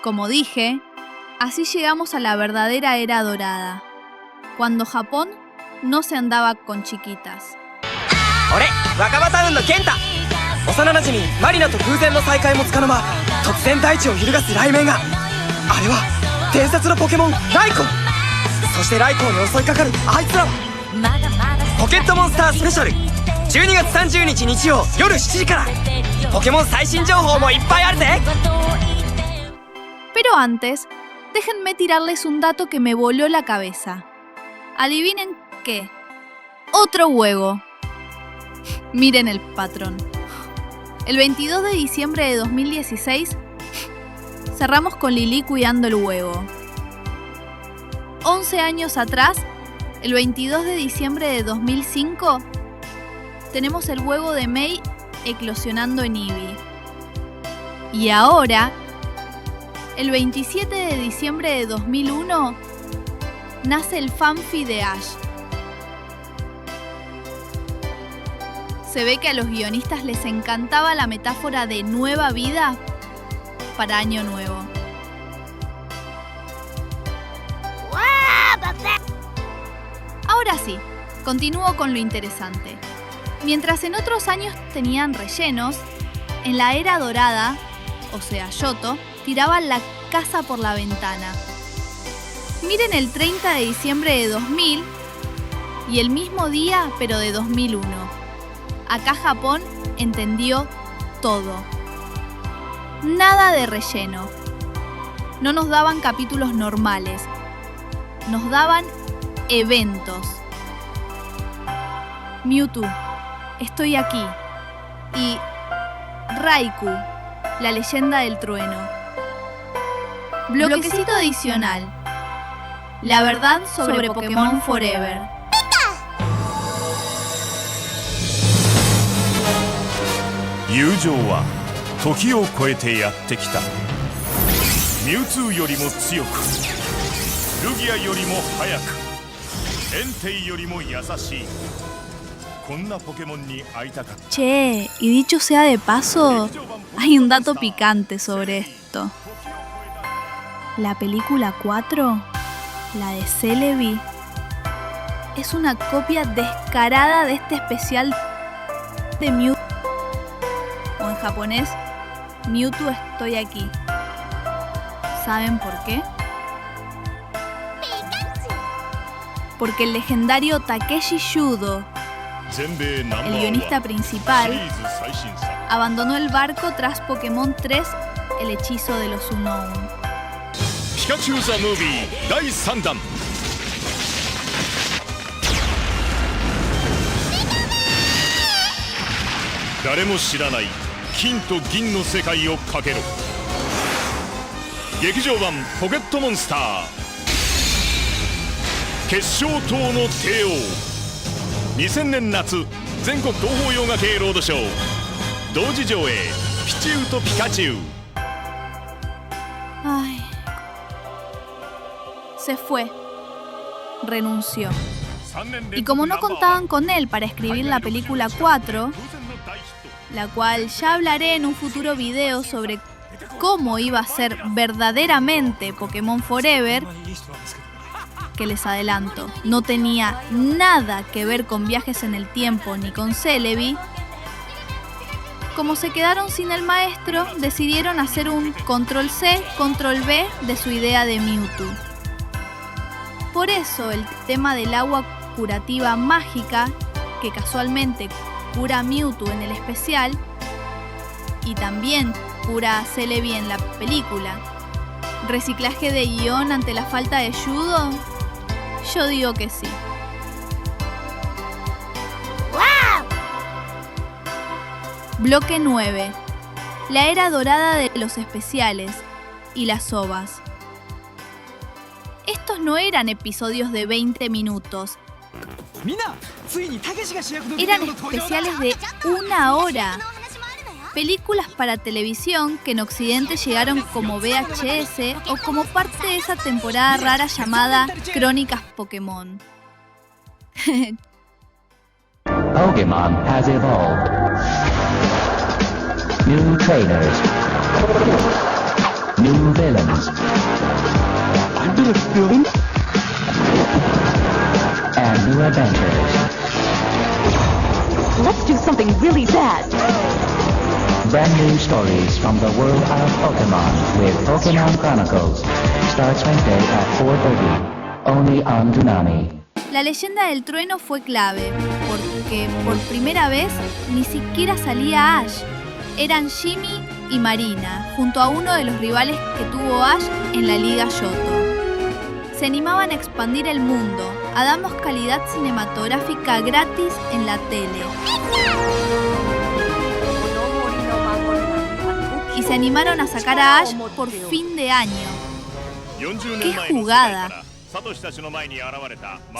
Como dije, así llegamos a la verdadera era dorada, cuando Japón no se andaba con chiquitas. ¡Ore! ¡Wakaba Town no Kenta! 幼馴染マリナと偶然の再会もつかの間、突然大地を揺るがす雷鳴が、あれは伝説のポケモンライコン。そしてライコンに襲いかかるあいつらはポケットモンスタースペシャル、12月30日日曜夜7時から。ポケモン最新情報もいっぱいあるぜ。 Pero antes, déjenme tirarles un dato que me voló la cabeza. ¿Adivinen qué? Otro huevo. Miren el patrón. El 22 de diciembre de 2016 cerramos con Lili cuidando el huevo. 11 años atrás, el 22 de diciembre de 2005, tenemos el huevo de Mei eclosionando en Eevee. Y ahora, el 27 de diciembre de 2001, nace el fanfi de Ash. Se ve que a los guionistas les encantaba la metáfora de nueva vida para Año Nuevo. Ahora sí, continúo con lo interesante. Mientras en otros años tenían rellenos, en la era dorada, o sea, Yoto, tiraban la casa por la ventana. Miren el 30 de diciembre de 2000 y el mismo día, pero de 2001. Acá Japón entendió todo. Nada de relleno. No nos daban capítulos normales. Nos daban eventos. Mewtwo, estoy aquí. Y Raikou, la leyenda del trueno. Bloquecito adicional. La verdad sobre Pokémon Forever. Mewtwo よりも強く、ルギアよりも速く、エンテイよりも優しい。こんなポケモンに会いたかった。 Che, y dicho sea de paso, hay un dato picante sobre esto. La película 4, la de Celebi, es una copia descarada de este especial de Mewtwo. O en japonés, Mewtwo estoy aquí. ¿Saben por qué? Porque el legendario Takeshi Shudo, el guionista principal, abandonó el barco tras Pokémon 3, el hechizo de los Unown. Pikachu the Movie 第3弾。誰も知らない金と銀の世界をかけろ。劇場版ポケットモンスター決勝塔の帝王。2000年夏全国東宝洋画系ロードショー同時上映ピチューとピカチュウ。 Ay. Se fue. Renunció. Y como no contaban con él para escribir la película 4, la cual ya hablaré en un futuro video sobre cómo iba a ser verdaderamente Pokémon Forever, que les adelanto, no tenía nada que ver con viajes en el tiempo ni con Celebi. Como se quedaron sin el maestro, decidieron hacer un control C, control V de su idea de Mewtwo. Por eso el tema del agua curativa mágica, que casualmente cura a Mewtwo en el especial y también cura a Celebi en la película. ¿Reciclaje de guión ante la falta de Shudo? Yo digo que sí. ¡Wow! Bloque 9. La era dorada de los especiales y las OVAs. Estos no eran episodios de 20 minutos. Eran especiales de 1 hora. Películas para televisión que en Occidente llegaron como VHS o como parte de esa temporada rara llamada Crónicas Pokémon. Pokémon has evolved. New trainers. new villains, Under a villain? and new adventures. Let's do something really bad. Brand new stories from the world of Pokemon with Pokemon Chronicles. Starts Wednesday at 4:30. Only on Toonami. La leyenda del trueno fue clave, porque por primera vez ni siquiera salía Ash. Eran Jimmy y Marina, junto a uno de los rivales que tuvo Ash en la Liga Yoto. Se animaban a expandir el mundo, a darnos calidad cinematográfica gratis en la tele. Y se animaron a sacar a Ash por fin de año. ¡Qué jugada!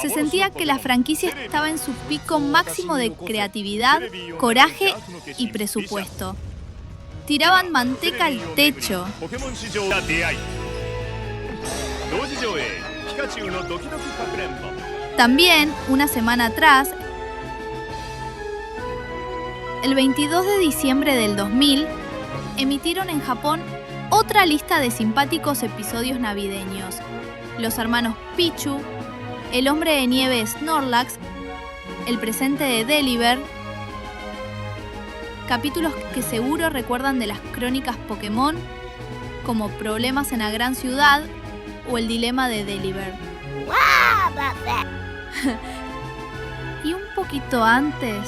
Se sentía que la franquicia estaba en su pico máximo de creatividad, coraje y presupuesto. Tiraban manteca al techo. También, una semana atrás, el 22 de diciembre del 2000, emitieron en Japón otra lista de simpáticos episodios navideños. Los hermanos Pichu, el hombre de nieve Snorlax, el presente de Deliver, capítulos que seguro recuerdan de las crónicas Pokémon, como Problemas en la Gran Ciudad o El Dilema de Deliver. Y un poquito antes,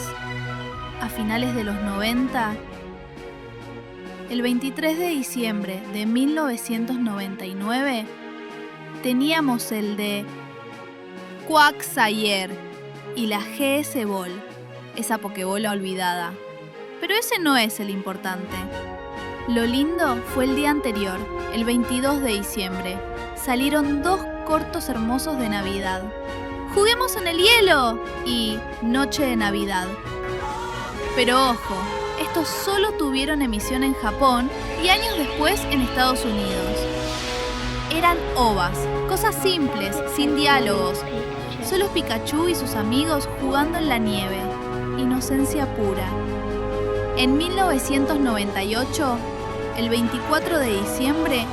a finales de los 90, el 23 de diciembre de 1999, teníamos el de Quagsire y la GS Ball, esa Pokébola olvidada. Pero ese no es el importante. Lo lindo fue el día anterior, el 22 de diciembre. Salieron 2 cortos hermosos de Navidad. ¡Juguemos en el hielo! Y Noche de Navidad. Pero ojo, estos solo tuvieron emisión en Japón y años después en Estados Unidos. Eran OVAs, cosas simples, sin diálogos. Solo Pikachu y sus amigos jugando en la nieve. Inocencia pura. En 1998, el 24 de diciembre,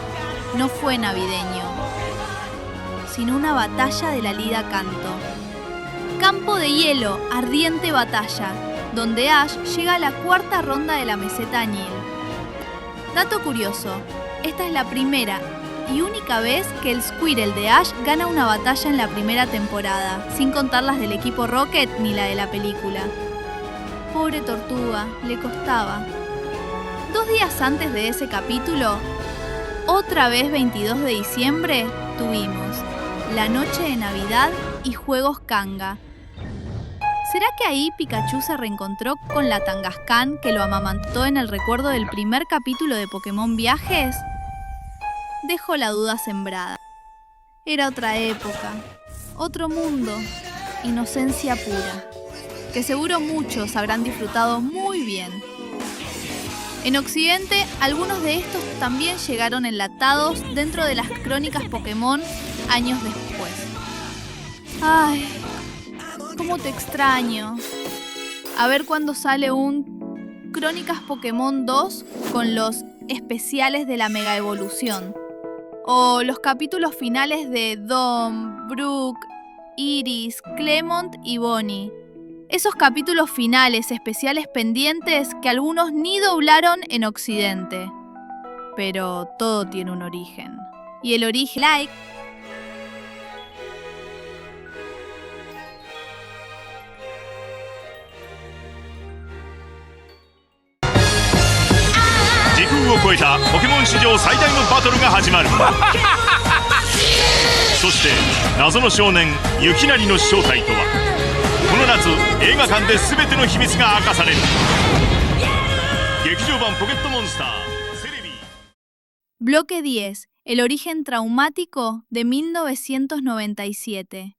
no fue navideño, sino una batalla de la Liga Kanto. Campo de hielo, ardiente batalla, donde Ash llega a la 4ª ronda de la meseta Añil. Dato curioso, esta es la primera y única vez que el Squirtle de Ash gana una batalla en la primera temporada, sin contar las del equipo Rocket ni la de la película. Pobre tortuga, le costaba. 2 días antes de ese capítulo, otra vez 22 de diciembre, tuvimos la noche de Navidad y juegos Kanga. ¿Será que ahí Pikachu se reencontró con la Tangascan que lo amamantó en el recuerdo del primer capítulo de Pokémon Viajes? Dejo la duda sembrada. Era otra época, otro mundo, inocencia pura, que seguro muchos habrán disfrutado muy bien. En Occidente, algunos de estos también llegaron enlatados dentro de las crónicas Pokémon años después. ¡Ay! ¿Cómo te extraño? A ver cuándo sale un Crónicas Pokémon 2 con los especiales de la Mega Evolución. O los capítulos finales de Dom, Brooke, Iris, Clemont y Bonnie. Esos capítulos finales especiales pendientes que algunos ni doblaron en Occidente. Pero todo tiene un origen. Y el origen like. Gikun を超えたポケモン史上最大のバトルが始まるそして謎の少年雪成の正体とはこの夏映画館で全ての秘密が明かされる劇場版ポケットモンスターセレビ Bloque 10. El origen traumático de 1997.